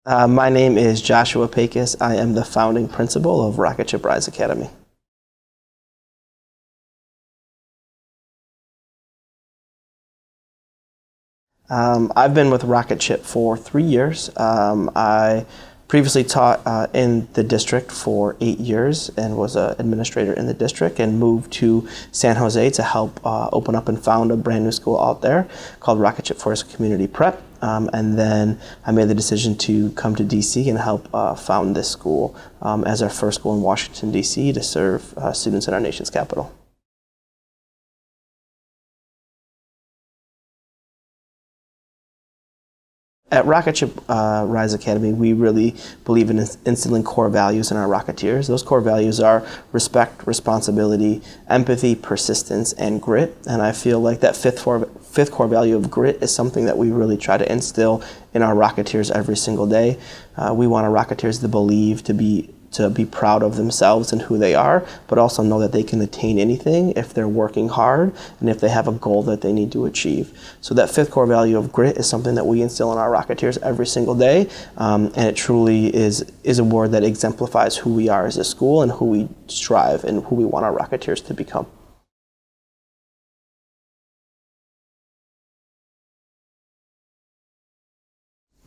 My name is Joshua Pecos. I am the founding principal of Rocketship Rise Academy. I've been with Rocketship for 3 years. I previously taught in the district for 8 years and was an administrator in the district, and moved to San Jose to help open up and found a brand new school out there called Rocketship Forest Community Prep. And then I made the decision to come to DC and help found this school as our first school in Washington, DC, to serve students in our nation's capital. At Rocketship Rise Academy, we really believe in instilling core values in our Rocketeers. Those core values are respect, responsibility, empathy, persistence, and grit. And I feel like that fifth core value of grit is something that we really try to instill in our Rocketeers every single day. We want our Rocketeers to believe, to be proud of themselves and who they are, but also know that they can attain anything if they're working hard and if they have a goal that they need to achieve. So that fifth core value of grit is something that we instill in our Rocketeers every single day, and it truly is a word that exemplifies who we are as a school and who we strive and who we want our Rocketeers to become.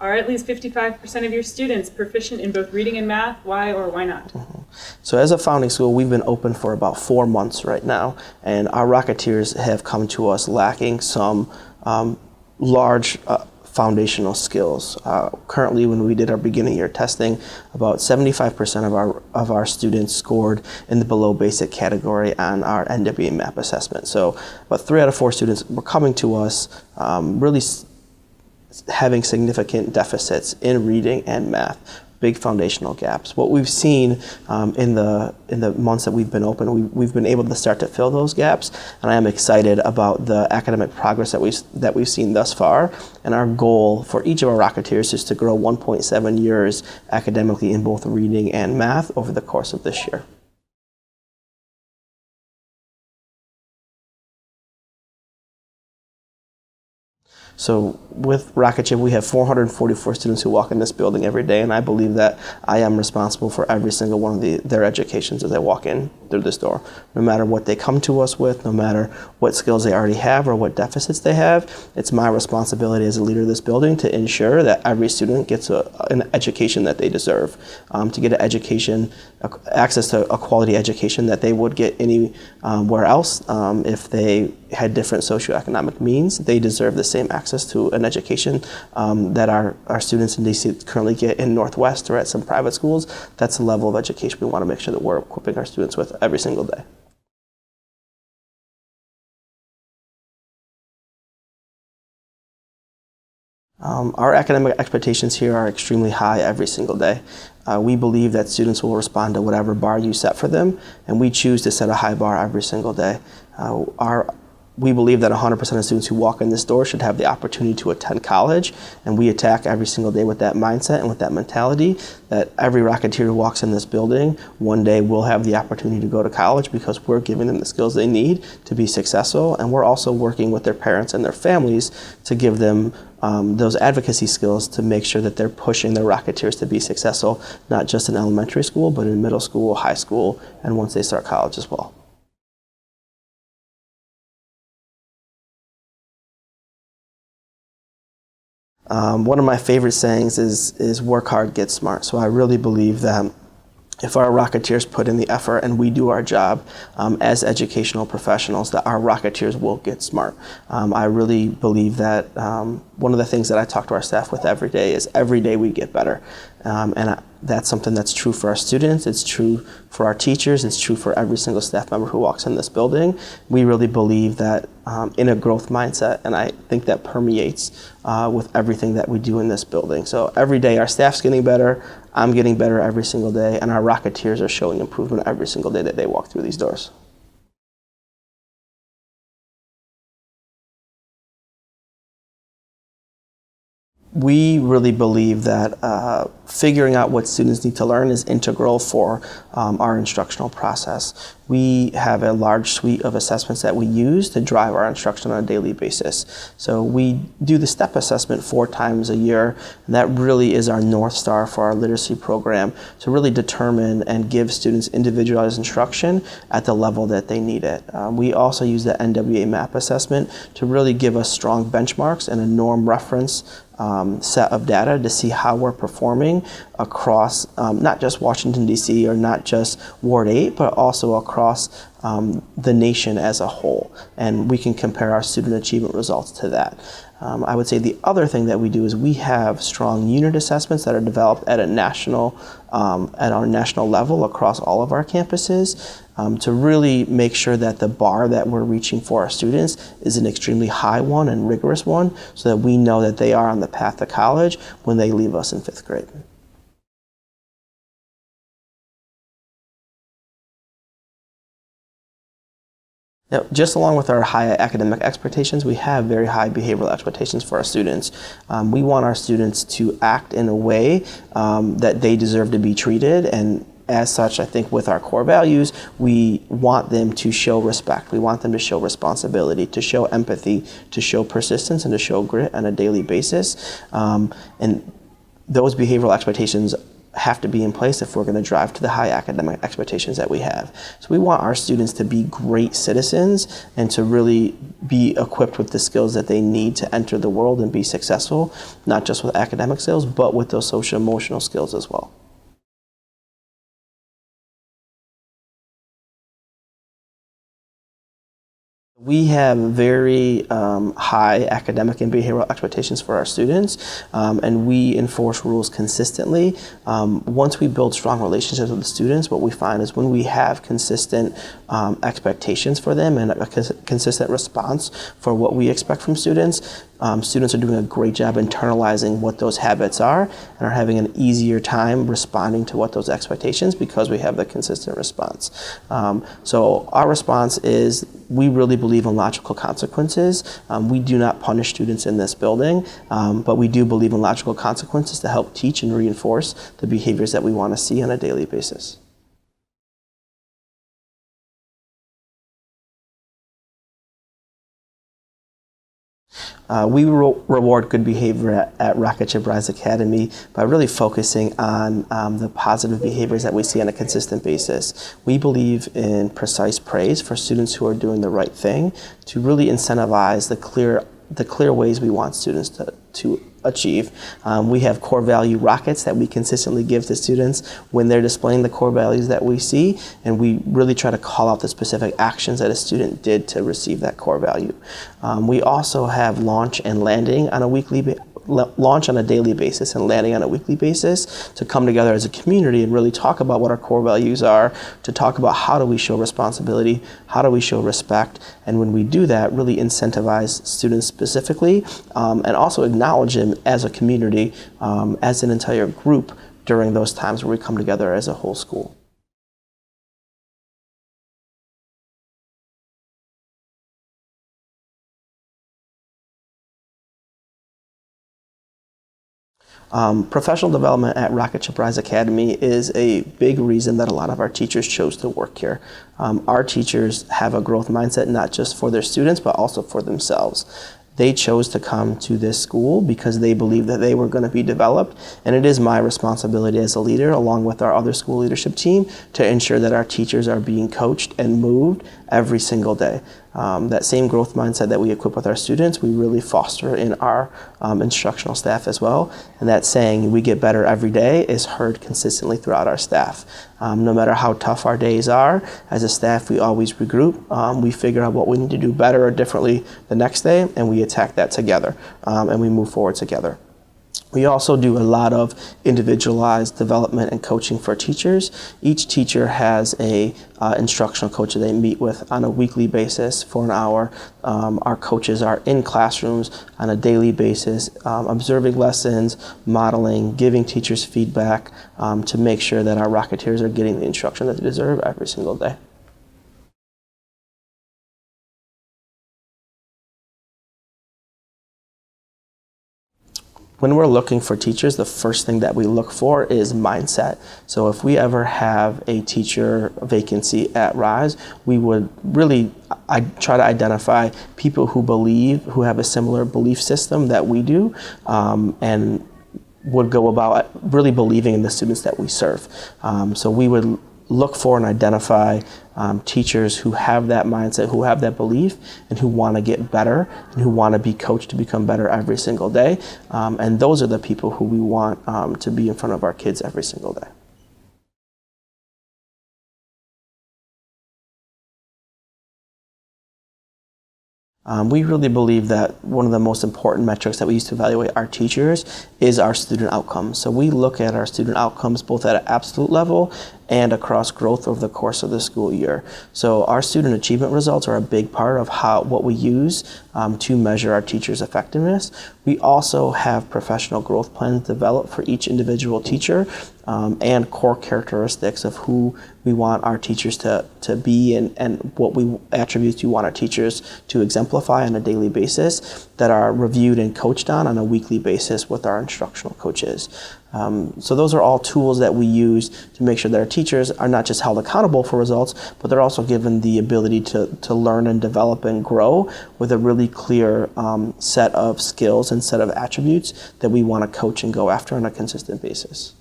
Are at least 55% of your students proficient in both reading and math? Why or why not? So as a founding school, we've been open for about 4 months right now, and our Rocketeers have come to us lacking some large foundational skills. Currently, when we did our beginning year testing, about 75% of our students scored in the below basic category on our NWA MAP assessment. So about 3 out of 4 students were coming to us really having significant deficits in reading and math, big foundational gaps. What we've seen in the months that we've been open, we've been able to start to fill those gaps, and I am excited about the academic progress that we've seen thus far. And our goal for each of our Rocketeers is to grow 1.7 years academically in both reading and math over the course of this year. So with Rocketship, we have 444 students who walk in this building every day, and I believe that I am responsible for every single one of their educations as they walk in through this door. No matter what they come to us with, no matter what skills they already have or what deficits they have, it's my responsibility as a leader of this building to ensure that every student gets an education that they deserve, to get an education, access to a quality education that they would get anywhere else. If they had different socioeconomic means, they deserve the same access to an education that our students in DC currently get in Northwest or at some private schools. That's the level of education we want to make sure that we're equipping our students with every single day. Our academic expectations here are extremely high every single day. We believe that students will respond to whatever bar you set for them, and we choose to set a high bar every single day. We believe that 100% of students who walk in this door should have the opportunity to attend college, and we attack every single day with that mindset and with that mentality that every Rocketeer who walks in this building one day will have the opportunity to go to college, because we're giving them the skills they need to be successful, and we're also working with their parents and their families to give them those advocacy skills to make sure that they're pushing their Rocketeers to be successful, not just in elementary school, but in middle school, high school, and once they start college as well. One of my favorite sayings is work hard, get smart. So I really believe that if our Rocketeers put in the effort and we do our job as educational professionals, that our Rocketeers will get smart. I really believe that one of the things that I talk to our staff with every day is every day we get better. That's something that's true for our students, it's true for our teachers, it's true for every single staff member who walks in this building. We really believe that in a growth mindset, and I think that permeates with everything that we do in this building. So every day our staff's getting better, I'm getting better every single day, and our Rocketeers are showing improvement every single day that they walk through these doors. We really believe that figuring out what students need to learn is integral for our instructional process. We have a large suite of assessments that we use to drive our instruction on a daily basis. So we do the STEP assessment 4 times a year, and that really is our North Star for our literacy program to really determine and give students individualized instruction at the level that they need it. We also use the NWA MAP assessment to really give us strong benchmarks and a norm reference set of data to see how we're performing across not just Washington, D.C. or not just Ward 8, but also across the nation as a whole. And we can compare our student achievement results to that. I would say the other thing that we do is we have strong unit assessments that are developed at our national level across all of our campuses to really make sure that the bar that we're reaching for our students is an extremely high one and rigorous one, so that we know that they are on the path to college when they leave us in 5th grade. Now, just along with our high academic expectations, we have very high behavioral expectations for our students. We want our students to act in a way that they deserve to be treated, and as such, I think with our core values, we want them to show respect. We want them to show responsibility, to show empathy, to show persistence, and to show grit on a daily basis. And those behavioral expectations have to be in place if we're going to drive to the high academic expectations that we have. So we want our students to be great citizens and to really be equipped with the skills that they need to enter the world and be successful, not just with academic skills, but with those social emotional skills as well. We have very high academic and behavioral expectations for our students, and we enforce rules consistently. Once we build strong relationships with the students, what we find is when we have consistent expectations for them and a consistent response for what we expect from students, students are doing a great job internalizing what those habits are and are having an easier time responding to what those expectations, because we have the consistent response. So our response is we really believe in logical consequences. We do not punish students in this building, but we do believe in logical consequences to help teach and reinforce the behaviors that we want to see on a daily basis. We reward good behavior at Rocketship Rise Academy by really focusing on the positive behaviors that we see on a consistent basis. We believe in precise praise for students who are doing the right thing to really incentivize the clear ways we want students to achieve. We have core value rockets that we consistently give to students when they're displaying the core values that we see, and we really try to call out the specific actions that a student did to receive that core value. We also have launch and landing on a launch on a daily basis and landing on a weekly basis to come together as a community and really talk about what our core values are, to talk about how do we show responsibility, how do we show respect, and when we do that, really incentivize students specifically and also acknowledge them as a community, as an entire group during those times where we come together as a whole school. Professional development at Rocketship Rise Academy is a big reason that a lot of our teachers chose to work here. Our teachers have a growth mindset not just for their students, but also for themselves. They chose to come to this school because they believe that they were going to be developed, and it is my responsibility as a leader, along with our other school leadership team, to ensure that our teachers are being coached and moved every single day. That same growth mindset that we equip with our students, we really foster in our instructional staff as well. And that saying, we get better every day, is heard consistently throughout our staff. No matter how tough our days are, as a staff, we always regroup. We figure out what we need to do better or differently the next day, and we attack that together, and we move forward together. We also do a lot of individualized development and coaching for teachers. Each teacher has a instructional coach that they meet with on a weekly basis for an hour. Our coaches are in classrooms on a daily basis, observing lessons, modeling, giving teachers feedback to make sure that our Rocketeers are getting the instruction that they deserve every single day. when we're looking for teachers, the first thing that we look for is mindset. So if we ever have a teacher vacancy at Rise, we would really try to identify people who have a similar belief system that we do, and would go about really believing in the students that we serve. So we would look for and identify teachers who have that mindset, who have that belief, and who want to get better, and who want to be coached to become better every single day. And those are the people who we want to be in front of our kids every single day. We really believe that one of the most important metrics that we use to evaluate our teachers is our student outcomes. So we look at our student outcomes both at an absolute level and across growth over the course of the school year. So our student achievement results are a big part of what we use to measure our teachers' effectiveness. We also have professional growth plans developed for each individual teacher, and core characteristics of who we want our teachers to be, and what attributes we want our teachers to exemplify on a daily basis, that are reviewed and coached on a weekly basis with our instructional coaches. So those are all tools that we use to make sure that our teachers are not just held accountable for results, but they're also given the ability to learn and develop and grow with a really clear set of skills and set of attributes that we want to coach and go after on a consistent basis.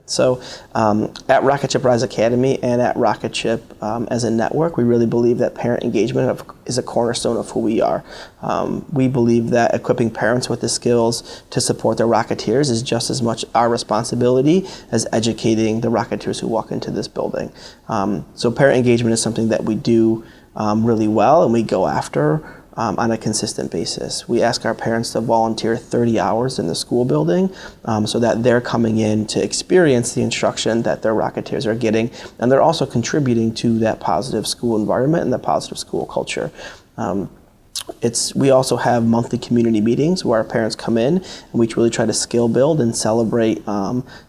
So at Rocketship Rise Academy and at Rocketship as a network, we really believe that parent engagement is a cornerstone of who we are. We believe that equipping parents with the skills to support their Rocketeers is just as much our responsibility as educating the Rocketeers who walk into this building. So parent engagement is something that we do really well and we go after on a consistent basis. We ask our parents to volunteer 30 hours in the school building so that they're coming in to experience the instruction that their Rocketeers are getting, and they're also contributing to that positive school environment and the positive school culture. We also have monthly community meetings where our parents come in and we really try to skill build and celebrate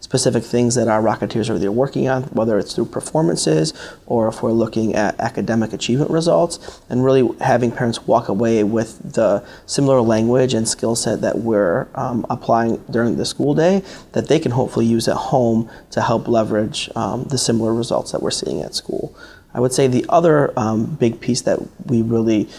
specific things that our Rocketeers are either working on, whether it's through performances or if we're looking at academic achievement results, and really having parents walk away with the similar language and skill set that we're applying during the school day that they can hopefully use at home to help leverage the similar results that we're seeing at school. I would say the other big piece that we really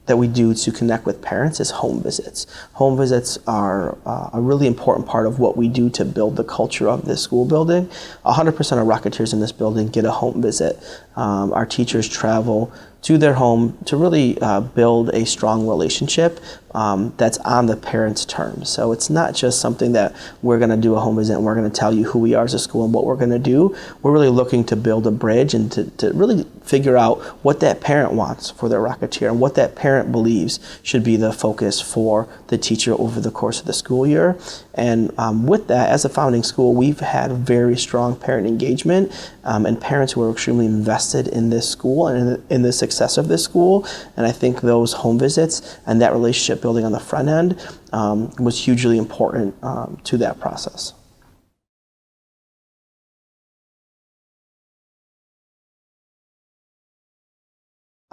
that we do to connect with parents is home visits. Home visits are a really important part of what we do to build the culture of this school building. 100% of Rocketeers in this building get a home visit. Our teachers travel to their home to really build a strong relationship that's on the parents' terms. So it's not just something that we're going to do a home visit and we're going to tell you who we are as a school and what we're going to do. We're really looking to build a bridge and to really figure out what that parent wants for their Rocketeer and what that parent believes should be the focus for the teacher over the course of the school year. And with that, as a founding school, we've had very strong parent engagement and parents who are extremely invested in this school and in the success of this school. And I think those home visits and that relationship building on the front end was hugely important to that process.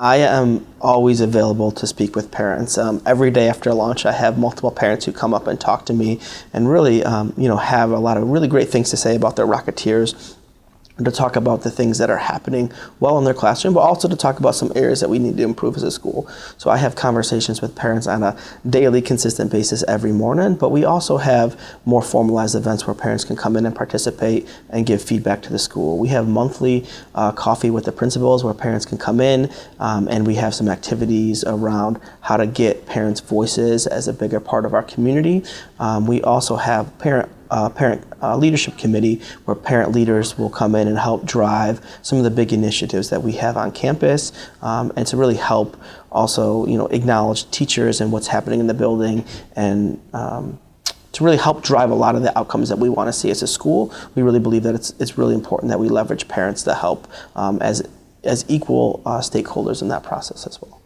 I am always available to speak with parents. Every day after lunch, I have multiple parents who come up and talk to me and really, have a lot of really great things to say about their Rocketeers, to talk about the things that are happening well in their classroom, but also to talk about some areas that we need to improve as a school. So I have conversations with parents on a daily, consistent basis every morning, but we also have more formalized events where parents can come in and participate and give feedback to the school. We have monthly coffee with the principals where parents can come in, and we have some activities around how to get parents' voices as a bigger part of our community. We also have parent leadership committee where parent leaders will come in and help drive some of the big initiatives that we have on campus, and to really help also acknowledge teachers and what's happening in the building, and to really help drive a lot of the outcomes that we want to see as a school. We really believe that it's really important that we leverage parents to help as equal stakeholders in that process as well.